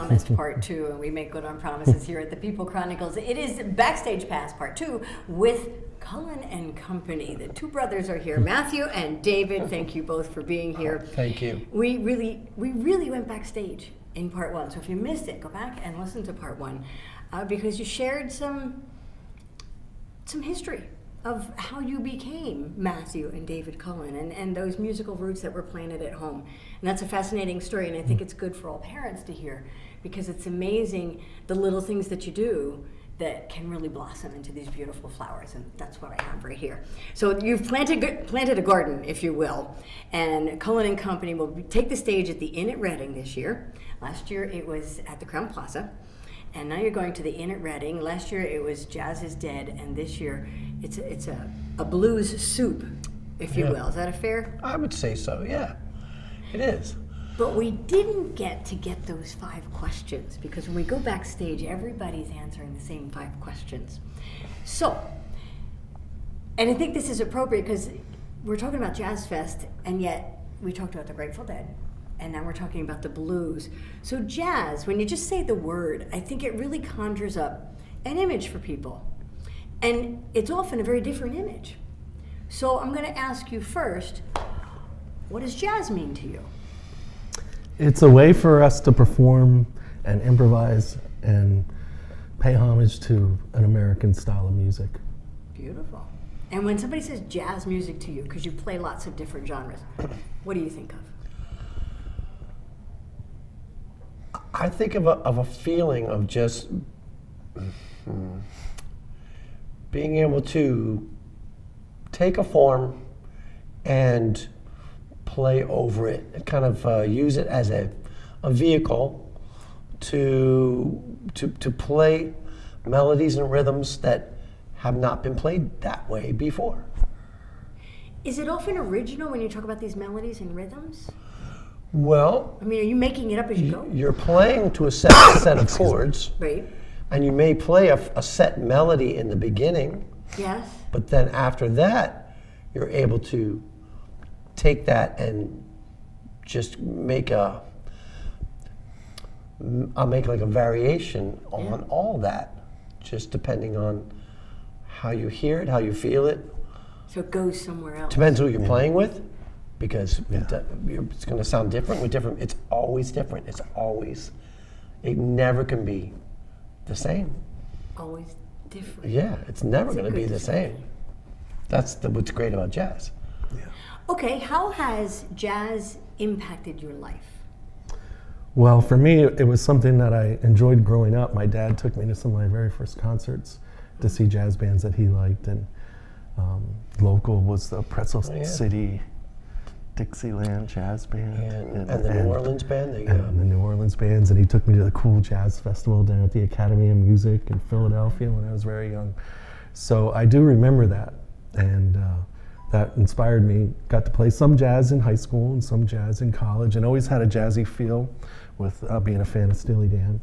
promised part 2, and we make good on promises here at the People Chronicles. It is Backstage Pass part 2 with Cullen and Company. The two brothers are here, Matthew and David. Thank you both for being here. Thank you. We really went backstage in part 1. So if you missed it, go back and listen to part 1 because you shared some history of how you became Matthew and David Cullen and those musical roots that were planted at home. And that's a fascinating story, and I think it's good for all parents to hear because it's amazing the little things that you do that can really blossom into these beautiful flowers, and that's what I have right here. So you've planted a garden, if you will, and Cullen and Company will take the stage at the Inn at Reading this year. Last year it was at the Crown Plaza, and now you're going to the Inn at Reading. Last year it was Jazz is Dead, and this year it's a blues soup, if you will. Is that a fair? I would say so, yeah. It is. But we didn't get those 5 questions because when we go backstage, everybody's answering the same 5 questions. So, and I think this is appropriate because we're talking about Jazz Fest, and yet we talked about the Grateful Dead, and now we're talking about the blues. So jazz, when you just say the word, I think it really conjures up an image for people. And it's often a very different image. So I'm going to ask you first, what does jazz mean to you? It's a way for us to perform and improvise and pay homage to an American style of music. Beautiful. And when somebody says jazz music to you, because you play lots of different genres, what do you think of? I think of a feeling of just being able to take a form and play over it, and kind of use it as a vehicle to play melodies and rhythms that have not been played that way before. Is it often original when you talk about these melodies and rhythms? Well, I mean, are you making it up as you go? You're playing to a set of chords, right? And you may play a set melody in the beginning. Yes. But then after that, you're able to take that and just make like a variation on all that, just depending on how you hear it, how you feel it. So it goes somewhere else. Depends who you're playing with, because it's going to sound different with different. It's always different. It never can be the same. Always different. Yeah, it's never going to be the same. That's what's great about jazz. Yeah. Okay, how has jazz impacted your life? Well, for me, it was something that I enjoyed growing up. My dad took me to some of my very first concerts to see jazz bands that he liked, and local was the Pretzel City Dixieland Jazz Band. And the New Orleans Band. And the New Orleans bands, and he took me to the Cool Jazz Festival down at the Academy of Music in Philadelphia when I was very young. So I do remember that, and that inspired me. Got to play some jazz in high school and some jazz in college, and always had a jazzy feel with being a fan of Steely Dan.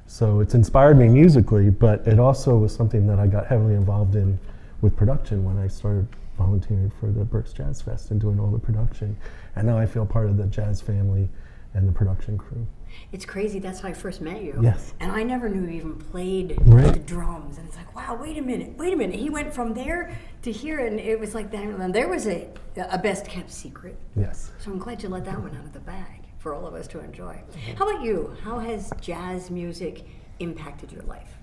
So it's inspired me musically, but it also was something that I got heavily involved in with production when I started volunteering for the Berks Jazz Fest and doing all the production. And now I feel part of the jazz family and the production crew. It's crazy, that's how I first met you. Yes. And I never knew you even played Right. the drums. And it's like, wow, wait a minute. He went from there to here, and it was like that. And there was a best kept secret. Yes. So I'm glad you let that one out of the bag for all of us to enjoy. How about you? How has jazz music impacted your life?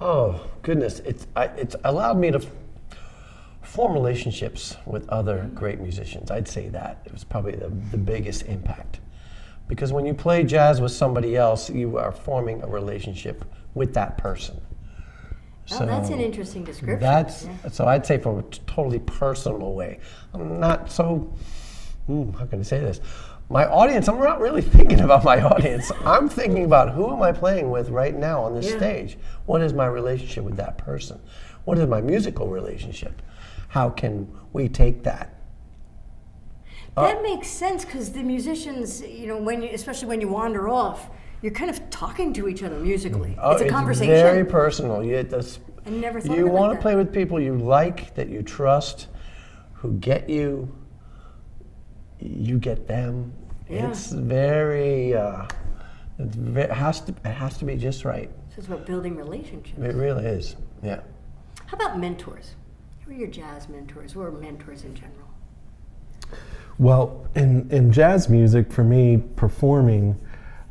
Oh, goodness. It's allowed me to form relationships with other great musicians. I'd say that. It was probably the biggest impact. Because when you play jazz with somebody else, you are forming a relationship with that person. Oh, that's an interesting description. So I'd say from a totally personal way. I'm not so, how can I say this? My audience, I'm not really thinking about my audience. I'm thinking about who am I playing with right now on this stage? What is my relationship with that person? What is my musical relationship? How can we take that? That makes sense, because the musicians, especially when you wander off, you're kind of talking to each other musically. It's a conversation. It's very personal. I never thought of it You like want that. to play with people you like, that you trust, who get you. You get them. Yeah. It's very It has to be just right. So it's about building relationships. It really is. Yeah. How about mentors? Who are your jazz mentors or mentors in general? Well, in jazz music, for me, performing,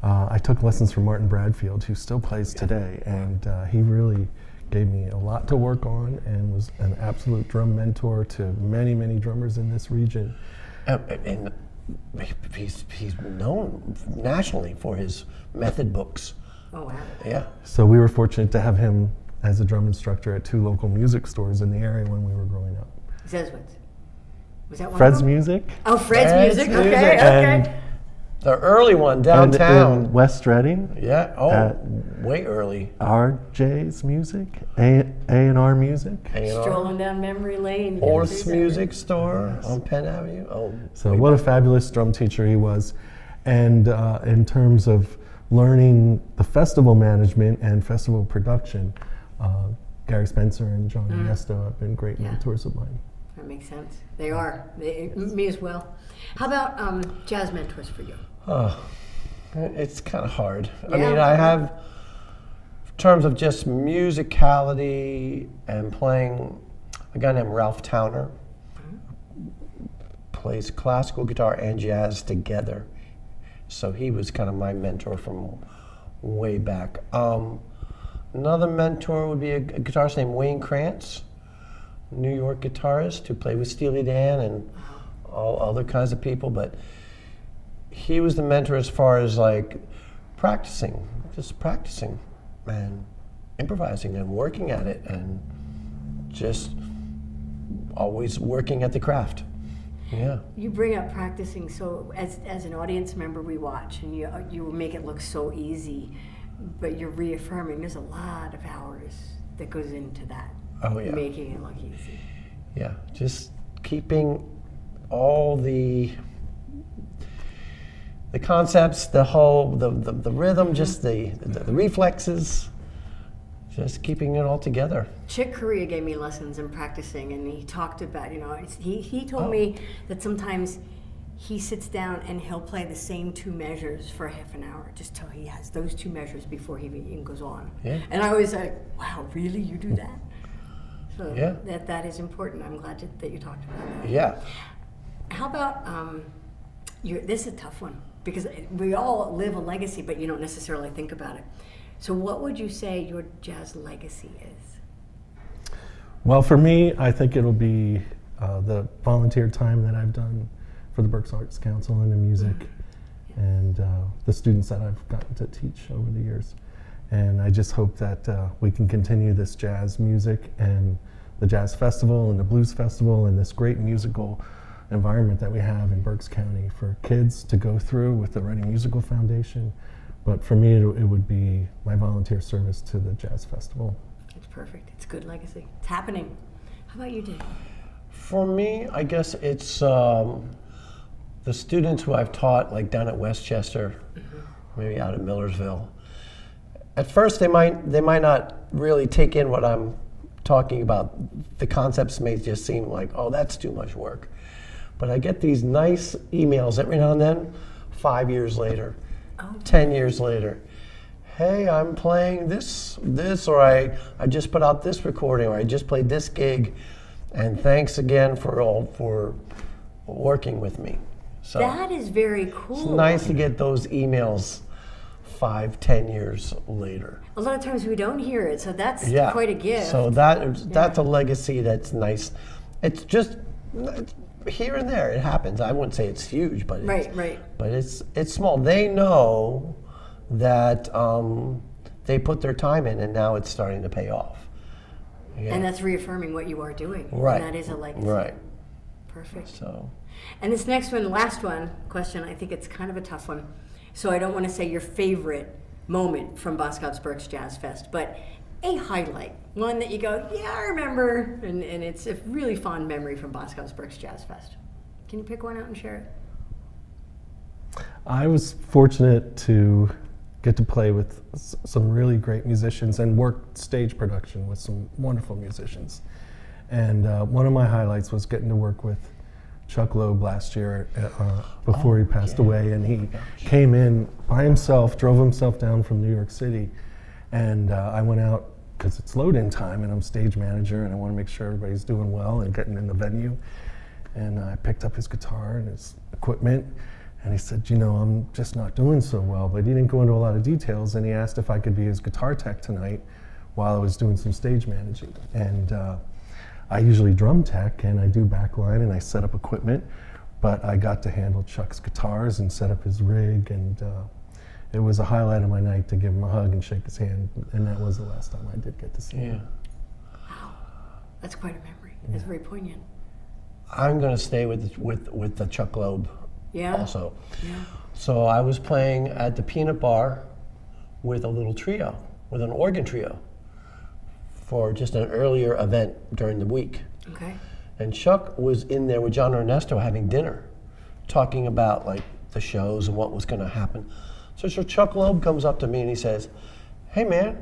I took lessons from Martin Bradfield, who still plays today, and he really gave me a lot to work on and was an absolute drum mentor to many, many drummers in this region. And he's known nationally for his method books. Oh, wow. Yeah. So we were fortunate to have him as a drum instructor at 2 local music stores in the area when we were growing up. Zezwitz. Was that one? Fred's of them? Music. Oh, Fred's Music. Music. Okay, And- okay. The early one And downtown. in West Reading, Yeah. Oh, at- way early. RJ's Music, A&R Music. A&R. Strolling down memory lane. Horse Music Store on Penn Avenue. Oh, So way what a back. fabulous drum teacher he was. And in terms of learning the festival management and festival production, Gary Spencer and John Ernesto have been great Yeah. mentors of mine. That makes sense. They are. Me as well. How about jazz mentors for you? Oh, it's kind of hard. I Yeah. mean, I have, in terms of just musicality and playing, a guy named Ralph Towner plays classical guitar and jazz together. So he was kind of my mentor from way back. Another mentor would be a guitarist named Wayne Krantz, New York guitarist who played with Steely Dan and all other kinds of people, but he was the mentor as far as like just practicing and improvising and working at it and just always working at the craft. Yeah. You bring up practicing, so as an audience member we watch and you make it look so easy, but you're reaffirming there's a lot of hours that goes into that. Oh yeah. Making it look easy. Yeah, just keeping all the concepts, the rhythm, just the reflexes, just keeping it all together. Chick Corea gave me lessons in practicing, and he talked about, he told me that sometimes he sits down and he'll play the same 2 measures for half an hour, just till he has those 2 measures before he even goes on. Yeah. And I was like, wow, really, you do that? So Yeah. that is important. I'm glad that you talked about that. Yeah. How about, this is a tough one, because we all live a legacy, but you don't necessarily think about it. So what would you say your jazz legacy is? Well, for me, I think it'll be the volunteer time that I've done for the Berks Arts Council and the music, and the students that I've gotten to teach over the years. And I just hope that we can continue this jazz music and the Jazz Festival and the Blues Festival and this great musical environment that we have in Berks County for kids to go through with the Reading Musical Foundation. But for me, it would be my volunteer service to the Jazz Festival. It's perfect. It's good legacy. It's happening. How about you, Dave? For me, I guess it's the students who I've taught, like down at Westchester, maybe out at Millersville. At first, they might not really take in what I'm talking about. The concepts may just seem like, oh, that's too much work. But I get these nice emails every now and then, 5 years later, 10 years later. Hey, I'm playing this, or I just put out this recording, or I just played this gig, and thanks again for working with me. So That is very cool. it's nice to get those emails 5-10 years later. A lot of times we don't hear it, so that's Yeah. quite a gift. So that's a legacy that's nice. It's just here and there it happens. I wouldn't say it's huge, but Right. But it's small. They know that they put their time in, and now it's starting to pay off. Yeah. And that's reaffirming what you are doing. Right. And that is a legacy. Right. Perfect. So And this next one, last one, question, I think it's kind of a tough one. So I don't want to say your favorite moment from Boscov's Berks Jazz Fest, but a highlight, one that you go, yeah, I remember, and it's a really fond memory from Boscov's Berks Jazz Fest. Can you pick one out and share it? I was fortunate to get to play with some really great musicians and work stage production with some wonderful musicians. And one of my highlights was getting to work with Chuck Loeb last year before he passed away, and he came in by himself, drove himself down from New York City, and I went out because it's load-in time, and I'm stage manager, and I want to make sure everybody's doing well and getting in the venue. And I picked up his guitar and his equipment, and he said, you know, I'm just not doing so well. But he didn't go into a lot of details, and he asked if I could be his guitar tech tonight while I was doing some stage managing. And I usually drum tech, and I do backline, and I set up equipment, but I got to handle Chuck's guitars and set up his rig, and it was a highlight of my night to give him a hug and shake his hand, and that was the last time I did get to see him. Wow, that's quite a memory. It's very poignant. I'm going to stay with the Chuck Loeb also. Yeah. So I was playing at the Peanut Bar with a little trio, with an organ trio, for just an earlier event during the week. Okay. And Chuck was in there with John Ernesto having dinner, talking about like the shows and what was going to happen. So Chuck Loeb comes up to me and he says, "Hey man,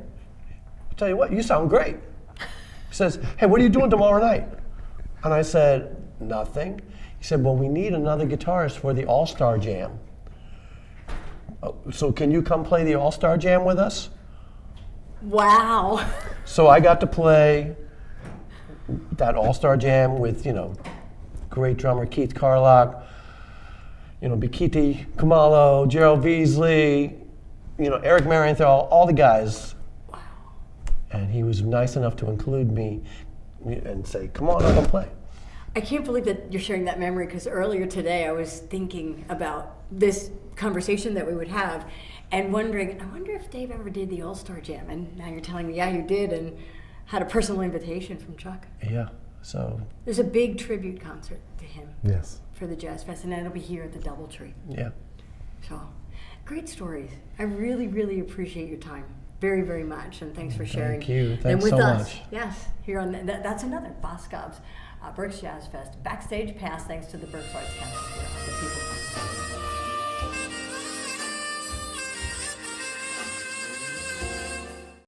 I'll tell you what, you sound great." He says, "Hey, what are you doing tomorrow night?" And I said, "Nothing." He said, "Well, we need another guitarist for the All-Star Jam. So can you come play the All-Star Jam with us?" Wow. So I got to play that All-Star Jam with, you know, great drummer Keith Carlock, you know, Bikiti Kumalo, Gerald Beasley, you know, Eric Marienthal, all the guys. Wow. And he was nice enough to include me and say, "Come on up and play." I can't believe that you're sharing that memory, because earlier today I was thinking about this conversation that we would have and wondering, I wonder if Dave ever did the All-Star Jam. And now you're telling me, yeah, you did, and had a personal invitation from Chuck. Yeah, so. There's a big tribute concert to him. Yes. For the Jazz Fest, and it'll be here at the Doubletree. Yeah. So, great stories. I really, really appreciate your time. Very, very much, and thanks for sharing Thank you. them Thanks with so us. much. Yes, here on that's another Boscov's Berks Jazz Fest Backstage Pass, thanks to the Berks Arts Council.